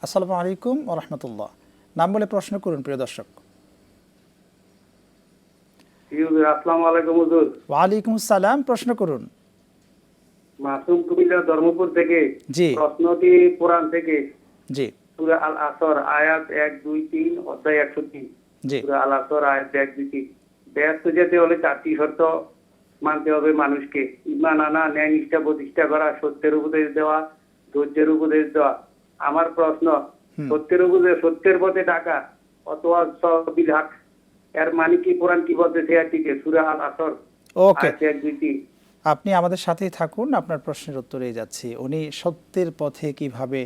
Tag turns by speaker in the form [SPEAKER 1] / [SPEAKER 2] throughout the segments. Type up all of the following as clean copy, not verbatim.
[SPEAKER 1] আসসালামু আলাইকুম ওয়া রাহমাতুল্লাহ। নাম বলে প্রশ্ন করুন প্রিয় দর্শক।
[SPEAKER 2] আসসালামু আলাইকুম হুজুর।
[SPEAKER 1] ওয়া আলাইকুম আসসালাম, প্রশ্ন করুন।
[SPEAKER 2] মাসুম কুমিল্লা ধর্মপুর থেকে।
[SPEAKER 1] জি
[SPEAKER 2] প্রশ্নটি কোরআন থেকে,
[SPEAKER 1] জি
[SPEAKER 2] সূরা আল আসর আয়াত 1, 2, 3 অধ্যায় 103।
[SPEAKER 1] জি
[SPEAKER 2] সূরা আল আসর আয়াত 1, 2, 3। ব্যস্ত যেতে হলে 4টি শর্ত মানতে হবে মানুষকে: ঈমান আনা, ন্যায় নিষ্ঠা প্রতিষ্ঠা করা, সত্যের উপদেশ দেওয়া, ধৈর্যের উপদেশ দেওয়া। আমার প্রশ্ন, সত্যের পথে ডাকা অথবা সবিল হক, এর মানে কি? কোরআন কি বলতেছে এটিকে? সূরা আল আসর
[SPEAKER 1] ওকে,
[SPEAKER 2] আয়াত 1, 2, 3।
[SPEAKER 1] আপনি আমাদের সাথেই থাকুন, আপনার প্রশ্নের উত্তরেই যাচ্ছি। উনি সত্যের পথে কিভাবে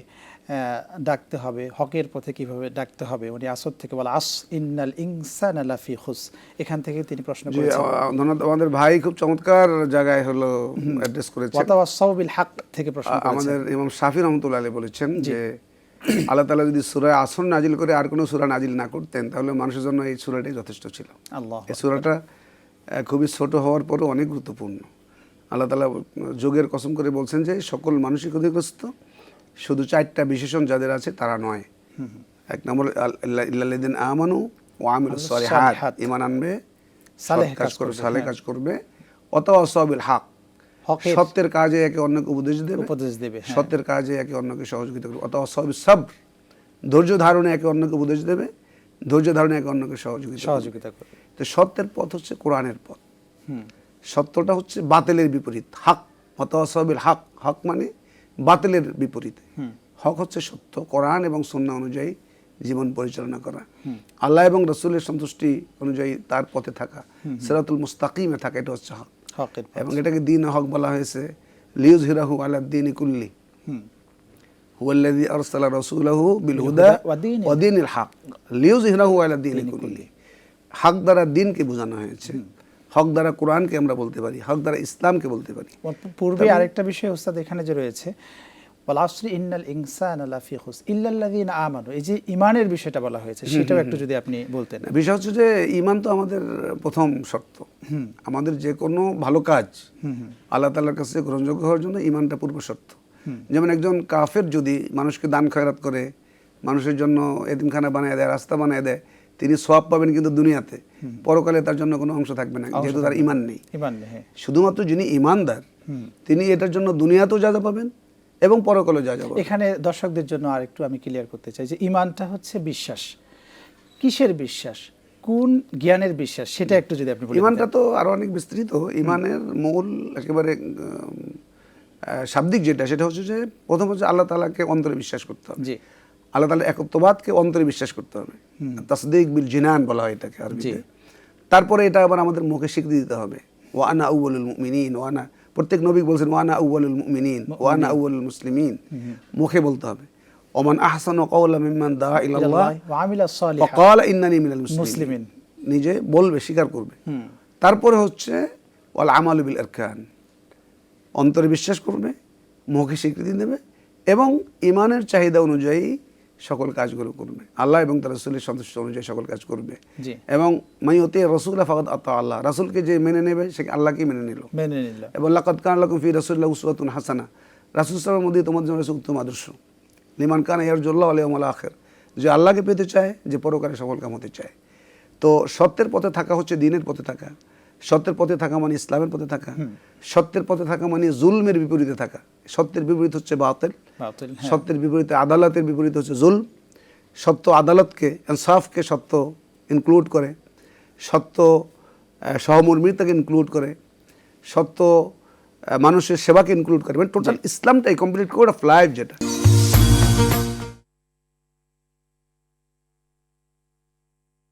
[SPEAKER 1] ডাকতে হবে, হকের পথে কিভাবে ডাকতে হবে, উনি আসর থেকে বলা আস ইন্নাল ইনসানা লাফি খুস, এখান থেকে তিনি প্রশ্ন করেছেন।
[SPEAKER 3] ধন্যবাদ। আমাদের ভাই খুব চমৎকার জায়গায় হলো অ্যাড্রেস করেছেন।
[SPEAKER 1] ওয়াতাওয়াসাউ বিল হক থেকে প্রশ্ন করেছেন।
[SPEAKER 3] আমাদের ইমাম শাফি রহমতুল্লাহ আলাইহি বলেছেন
[SPEAKER 1] জি।
[SPEAKER 3] যে আল্লাহ তাআলা যদি সূরা আসর নাজিল করে আর কোনো সূরা নাজিল না করতেন তাহলে মানুষের জন্য এই সূরাটাই যথেষ্ট ছিল।
[SPEAKER 1] আল্লাহ,
[SPEAKER 3] এই সূরাটা খুবই ছোট হওয়ার পরও অনেক গুরুত্বপূর্ণ। আল্লাহ তাআলা যোগের কসম করে বলছেন যে সকল মানুষই ক্ষতিগ্রস্ত, শুধু 4টা বিশেষণ যাদের আছে তারা নয়। এক নম্বর ইল্লাল্লাযিনা আমানু ওয়া আমিলুস সালিহাত, ঈমান আনবে,
[SPEAKER 1] সালেহ
[SPEAKER 3] কাজ করবে,
[SPEAKER 1] করবে,
[SPEAKER 3] সালেহ
[SPEAKER 1] হ্যাঁ।
[SPEAKER 3] কাজ করবে, ওয়াতাওয়াসাউ বিল হক,
[SPEAKER 1] হকের
[SPEAKER 3] সত্যের কাজে একে অন্যকে উপদেশ দেবে,
[SPEAKER 1] হ্যাঁ।
[SPEAKER 3] সত্যের কাজে একে অন্যকে সহযোগিতা করবে, অতাওয়াসাউ বিস সাবর, ধৈর্য ধারণে একে অন্যকে উপদেশ দেবে, ধৈর্য ধারণে একে অন্যকে সহযোগিতা করবে। তো সত্যের পথ হচ্ছে কোরআনের পথ। সত্যটা হচ্ছে বাতিলের বিপরীত, হক। ওয়াতাওয়াসাউ বিল হক, হক মানে বাতিলের বিপরীতে। হক হচ্ছে সত্য, কোরআন এবং সুন্নাহ অনুযায়ী জীবন পরিচালনা করা, আল্লাহ এবং রাসূলের সন্তুষ্টি অনুযায়ী তার পথে থাকা, সিরাতুল মুস্তাকিমে থাকা, এটা হচ্ছে হক।
[SPEAKER 1] হকের পথ।
[SPEAKER 3] এবং এটাকে দ্বীন হক বলা হয়েছে, লিইয়ুযহিরাহু আলা দ্বীনি কুল্লি, হুয়াল্লাযী আরসালা রাসূলাহু বিল হুদা ওয়া দীনিল হক লিইয়ুযহিরাহু আলা দ্বীনি কুল্লি। হক দ্বারা দ্বীনকে বোঝানো হয়েছে, হক দ্বারা কোরআনকে আমরা বলতে পারি, হক দ্বারা ইসলামকে বলতে পারি।
[SPEAKER 1] পূর্বে আরেকটা বিষয় ওস্তাদ এখানে যে রয়েছে, ওয়াল আসরি ইন্নাল ইনসানা লাফি খুস ইল্লাল্লাযিনা আমানু, এই যে ঈমানের বিষয়টা বলা হয়েছে, সেটাও একটু যদি আপনি বলতেন।
[SPEAKER 3] বিষয় হচ্ছে যে ঈমান তো আমাদের প্রথম শর্ত। আমাদের যে কোনো ভালো কাজ আল্লাহ তাআলার কাছে গ্রহণযোগ্য হওয়ার জন্য ঈমানটা পূর্ব শর্ত। যেমন একজন কাফের যদি মানুষকে দান খয়রাত করে, মানুষের জন্য এতিমখানা বানিয়ে দেয়, রাস্তা বানিয়ে দেয়, তিনি সওয়াব পাবেন কিন্তু দুনিয়াতে, পরকালে তার জন্য কোনো অংশ থাকবে না, যেহেতু তার ঈমান নেই। শুধুমাত্র যিনি ঈমানদার তিনি এটার জন্য দুনিয়াতেও যা যা পাবেন এবং পরকালেও যা যা পাবেন।
[SPEAKER 1] এখানে দর্শকদের জন্য আরেকটু আমি ক্লিয়ার করতে চাই যে ঈমানটা হচ্ছে বিশ্বাস। কিসের বিশ্বাস, কোন জ্ঞানের বিশ্বাস, সেটা একটু যদি আপনি বলেন।
[SPEAKER 3] ঈমানটা তো আরো অনেক বিস্তৃত। ঈমানের মূল একেবারে শাব্দিক যেটা, সেটা হচ্ছে যে প্রথম হচ্ছে আল্লাহ তাআলাকে অন্তরে বিশ্বাস করতে হবে।
[SPEAKER 1] জি।
[SPEAKER 3] আল্লাহ তাআলার একত্ববাদকে অন্তরে বিশ্বাস করতে হবে, তাসদীক বিল জিনান বলা হয় এটাকে আরবিতে। তারপরে এটা আবার আমাদের মুখে স্বীকৃতি দিতে হবে, ওয়া আনা আউয়ালুল মুমিনিন, ওয়া আনা, প্রত্যেক নবী বলছেন ওয়া আনা আউয়ালুল মুমিনিন ওয়া আনা আউয়ালুল মুসলিমিন, মুখে বলতে হবে। ওমান আহসানু কাওলাম মিম্মান দাআ ইলাল্লাহ
[SPEAKER 1] ওয়া আমিলা
[SPEAKER 3] ওয়া
[SPEAKER 1] সালিহাত
[SPEAKER 3] ক্বালা ইন্নানী মিনাল
[SPEAKER 1] মুসলিমিন,
[SPEAKER 3] মুসলিমিন, নিজে বলবে, স্বীকার করবে। তারপরে হচ্ছে ওয়াল আমালু বিল আরকান, অন্তরে বিশ্বাস করবে, মুখে স্বীকৃতি দেবে এবং ঈমানের চাহিদা অনুযায়ী সকল কাজগুলো করবে, আল্লাহ এবং তার রাসূলের সন্তুষ্টি অনুযায়ী সকল কাজ করবে। এবং মাইয়ুতি রাসূলা ফাকাদ আতা আল্লাহ, রাসূলকে যে মেনে নেবে সে আল্লাহকে মেনে নিল। এবং লাকাদ কানা লাকুম ফি রাসূলিল্লাহি উসওয়াতুন হাসানা, রাসূল সাল্লাল্লাহু আলাইহি ওয়াসাল্লামের মধ্যে তোমাদের জন্য উত্তম আদর্শ। লিমান কানা ইয়ারজুল্লাহ ওয়াল ইয়াউমাল আখির, যে আল্লাহকে পেতে চায়, যে পরকালে সফল কাম হতে চায়। তো সত্যের পথে থাকা হচ্ছে দ্বীনের পথে থাকা। সত্যের পথে থাকা মানে ইসলামের পথে থাকা। সত্যের পথে থাকা মানে জুলমের বিপরীতে থাকা। সত্যের বিপরীত হচ্ছে বাতিল, সত্যের বিপরীতে আদালতের বিপরীত হচ্ছে জুলম। সত্য আদালতকে, ইনসাফকে সত্য ইনক্লুড করে, সত্য সহমর্মিতাকে ইনক্লুড করে, সত্য মানুষের সেবাকে ইনক্লুড করে, মানে টোটাল ইসলামটাই কমপ্লিট কোড অফ লাইফ যেটা।